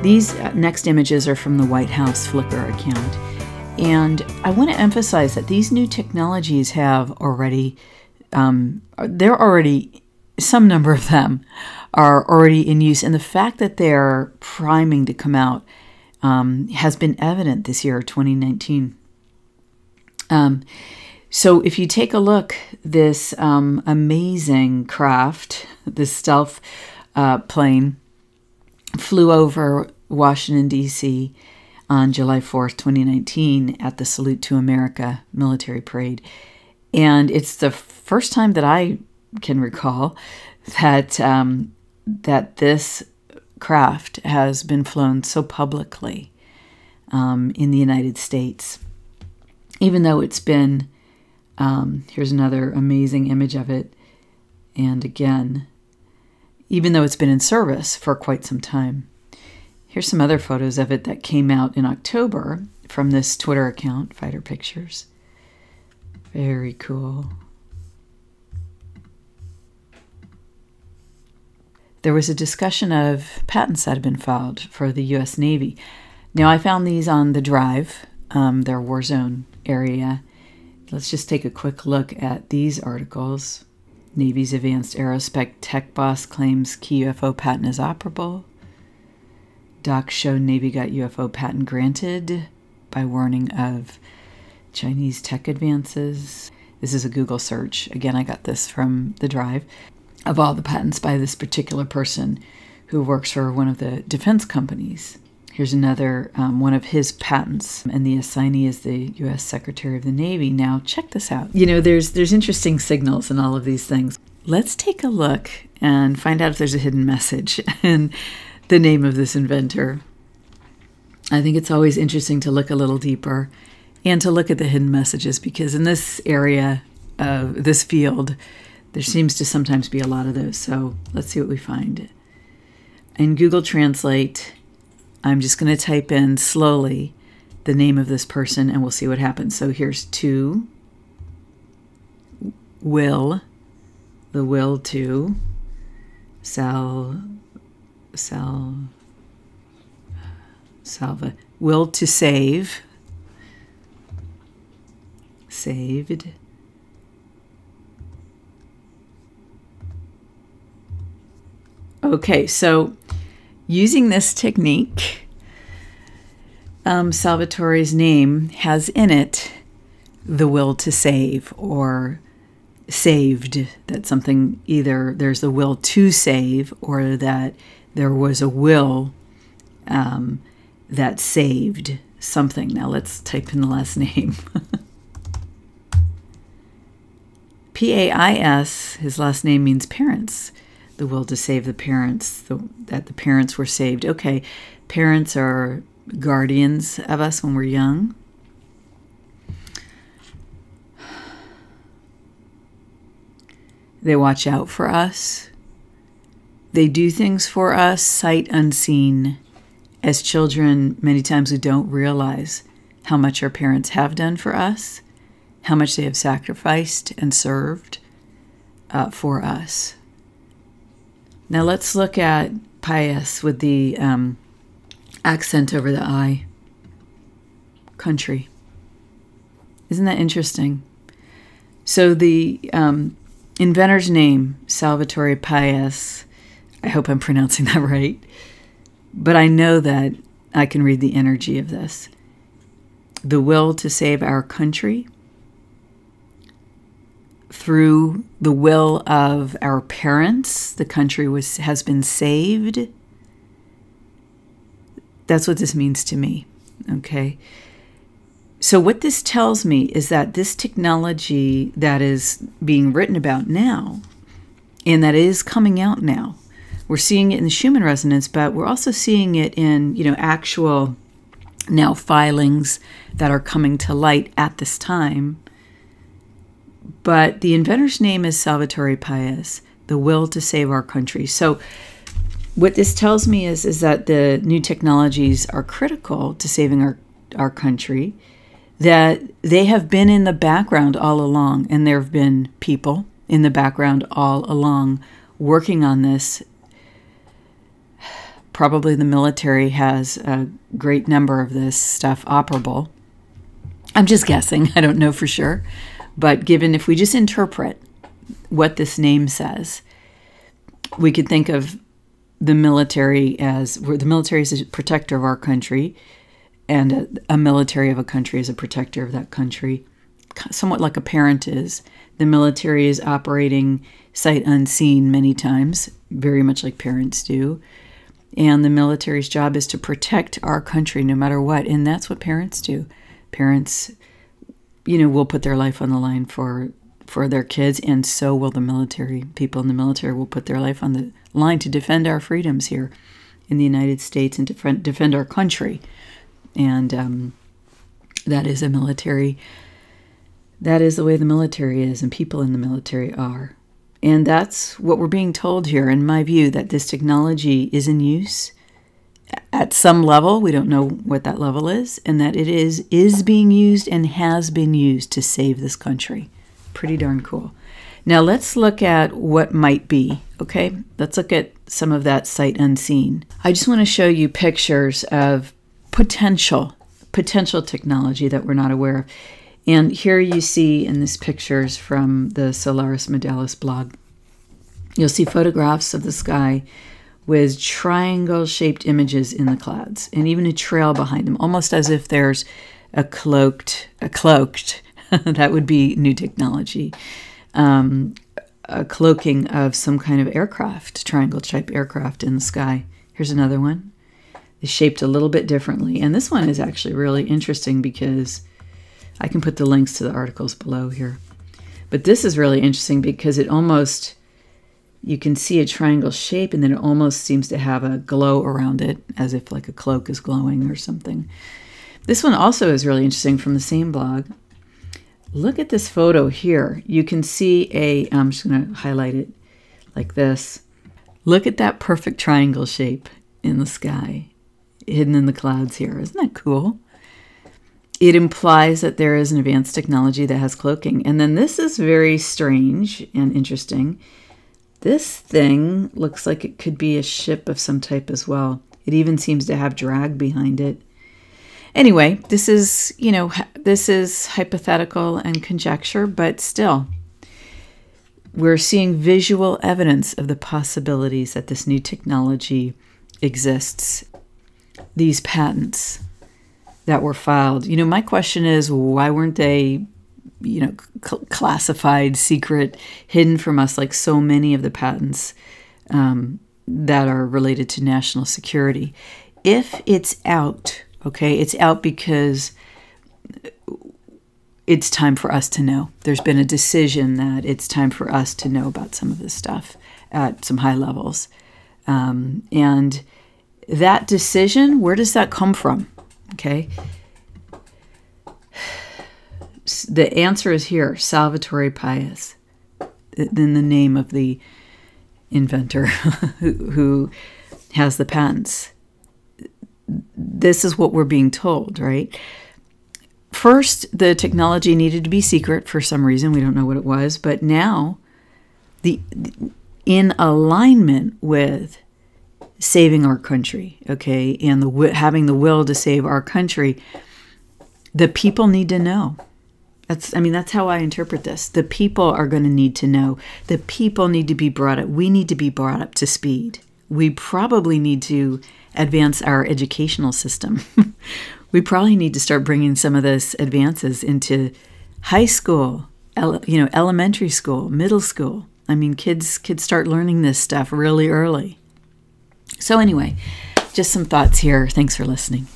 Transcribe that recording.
These next images are from the White House Flickr account. And I want to emphasize that these new technologies have already, some number of them are already in use. And the fact that they're priming to come out has been evident this year, 2019. So if you take a look, this amazing craft, this stealth plane, flew over Washington, D.C. on July 4th, 2019 at the Salute to America military parade. And it's the first time that I can recall that, that this craft has been flown so publicly in the United States. Even though it's been, here's another amazing image of it. And again, even though it's been in service for quite some time. Here's some other photos of it that came out in October from this Twitter account, Fighter Pictures. Very cool. There was a discussion of patents that had been filed for the U.S. Navy. Now, I found these on the Drive, their Warzone area. Let's just take a quick look at these articles. Navy's Advanced Aerospec Tech Boss claims key UFO patent is operable. Docs show Navy got UFO patent granted by warning of Chinese tech advances. This is a Google search. Again, I got this from the Drive. Of all the patents by this particular person who works for one of the defense companies. Here's another one of his patents, and the assignee is the U.S. Secretary of the Navy. Now, check this out. You know, there's interesting signals in all of these things. Let's take a look and find out if there's a hidden message in the name of this inventor. I think it's always interesting to look a little deeper and to look at the hidden messages, because in this area of this field, there seems to sometimes be a lot of those. So let's see what we find. In Google Translate, I'm just going to type in slowly the name of this person and we'll see what happens. So here's to, will, the will to, will to save, saved, okay, so using this technique, Salvatore's name has in it the will to save or saved. That's something, either there's the will to save or that there was a will that saved something. Now let's type in the last name. P-A-I-S, his last name means parents. The will to save the parents, that the parents were saved. Okay, parents are guardians of us when we're young. They watch out for us. They do things for us, sight unseen. As children, many times we don't realize how much our parents have done for us, how much they have sacrificed and served for us. Now let's look at Pais with the accent over the I. Country. Isn't that interesting? So the inventor's name, Salvatore Pais, I hope I'm pronouncing that right, but I know that I can read the energy of this. The will to save our country through the will of our parents, the country has been saved. That's what this means to me, okay? So what this tells me is that this technology that is being written about now, and that is coming out now, we're seeing it in the Schumann resonance, but we're also seeing it in, you know, actual now filings that are coming to light at this time. But the inventor's name is Salvatore Pais, the will to save our country. So what this tells me is that the new technologies are critical to saving our country, that they have been in the background all along, and there have been people in the background all along working on this probably the military has a great number of this stuff operable. I'm just guessing. I don't know for sure. But given if we just interpret what this name says, we could think of the military as, where the military is a protector of our country, and a military of a country is a protector of that country, somewhat like a parent is. The military is operating sight unseen many times, very much like parents do. And the military's job is to protect our country no matter what. And that's what parents do. Parents, will put their life on the line for their kids, and so will the military. People in the military will put their life on the line to defend our freedoms here in the United States and defend our country. And that is a military. That is the way the military is, and people in the military are. And that's what we're being told here, in my view, that this technology is in use at some level. We don't know what that level is, and that it is being used and has been used to save this country. Pretty darn cool. Now let's look at what might be, okay? Let's look at some of that sight unseen. I just want to show you pictures of potential technology that we're not aware of. And here you see in these pictures from the Solaris Modalis blog, you'll see photographs of the sky with triangle-shaped images in the clouds, and even a trail behind them, almost as if there's a cloaked, that would be new technology, a cloaking of some kind of aircraft, triangle-shaped aircraft in the sky. Here's another one. It's shaped a little bit differently, and this one is actually really interesting because I can put the links to the articles below here. But this is really interesting because it almost, you can see a triangle shape, and then it almost seems to have a glow around it, as if like a cloak is glowing or something. This one also is really interesting from the same blog. Look at this photo here. You can see I'm just going to highlight it like this. Look at that perfect triangle shape in the sky, hidden in the clouds here. Isn't that cool? It implies that there is an advanced technology that has cloaking. And then this is very strange and interesting. This thing looks like it could be a ship of some type as well. It even seems to have drag behind it. Anyway, this is, this is hypothetical and conjecture, but still, we're seeing visual evidence of the possibilities that this new technology exists. These patents that were filed. My question is, why weren't they, classified, secret, hidden from us like so many of the patents that are related to national security? If it's out, okay, it's out because it's time for us to know. There's been a decision that it's time for us to know about some of this stuff at some high levels. And that decision, where does that come from? Okay. The answer is here, Salvatore Pais, in the name of the inventor who has the patents. This is what we're being told, right? First, the technology needed to be secret for some reason. We don't know what it was. But now, in alignment with saving our country, okay, and having the will to save our country, the people need to know. That's how I interpret this. The people are going to need to know. The people need to be brought up. We need to be brought up to speed. We probably need to advance our educational system. We probably need to start bringing some of those advances into high school, elementary school, middle school. Kids start learning this stuff really early. So anyway, just some thoughts here. Thanks for listening.